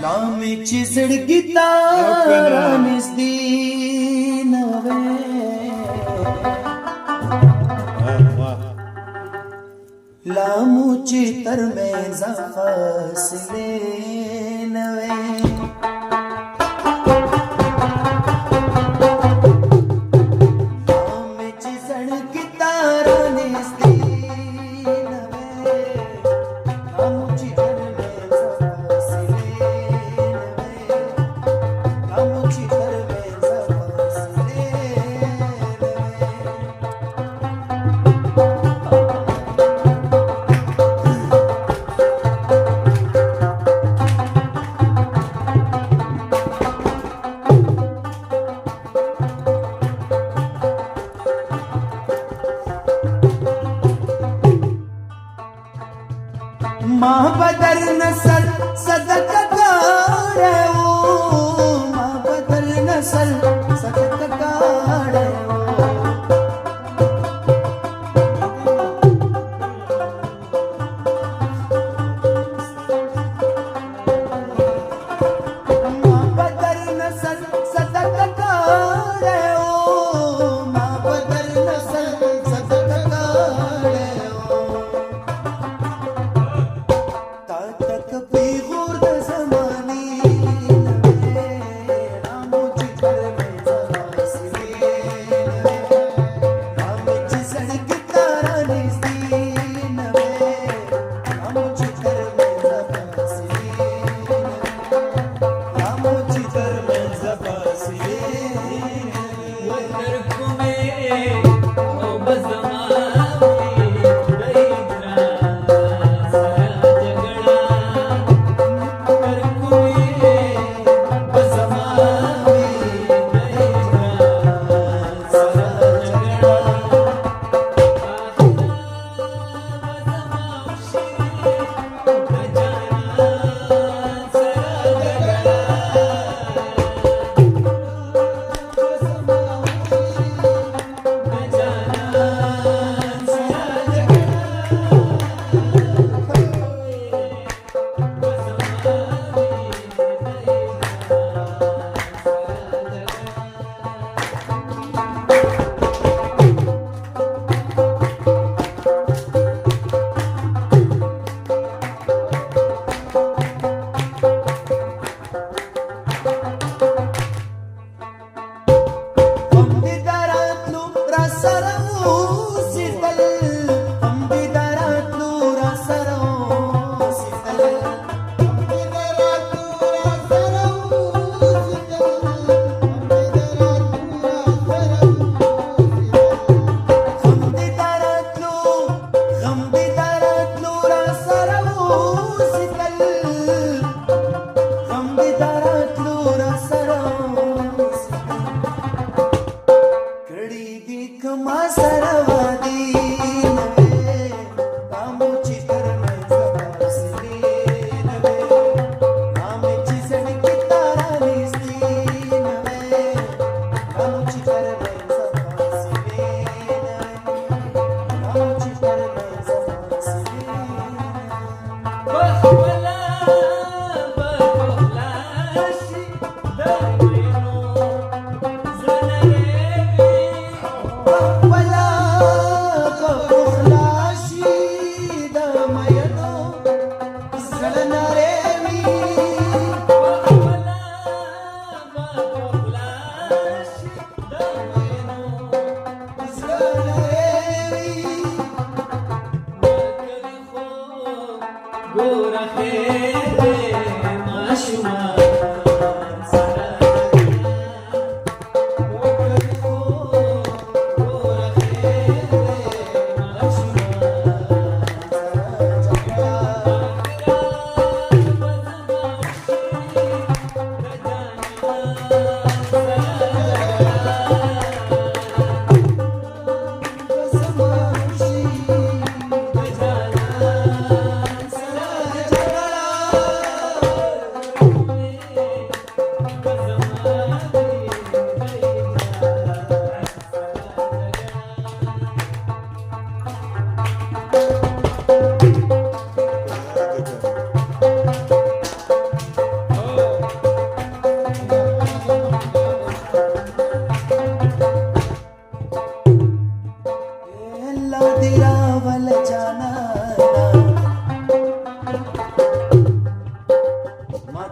लांबची झडकी तारांनीच नवे लांबची तर मेजा फसले नवे लांबची झडकी तारांनीच नवे लांबची तर मेजा फसले नवे लांबची तर मेजा फसले महाबदर नसल सदक काढे महाबदर नसल सदक काढे महाबदर नसल सदक काढे महाबदर नसल सदक काढे तातक बेगोर जमानी नवे रामोची घर में जवासले रामची सड़क तारानीच नवे रामोची घर में जवासले रामोची घर में जवासले वतर कुमे ओ बजमावे दैत्रा सया जगड़ा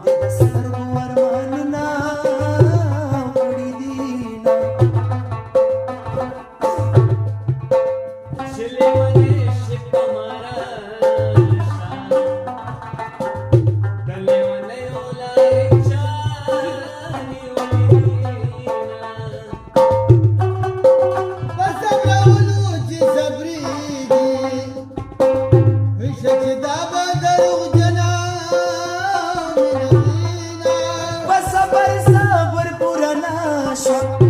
دې د سترګو ارمانونه وړي دينه چلے ونی شپ مارا شان دلے ونی اولا چانی ولینا بسمرولو چې صبرېږي ویشه چې دا به دروغجنه مینه وینا په صبر صبر پوره نه شوه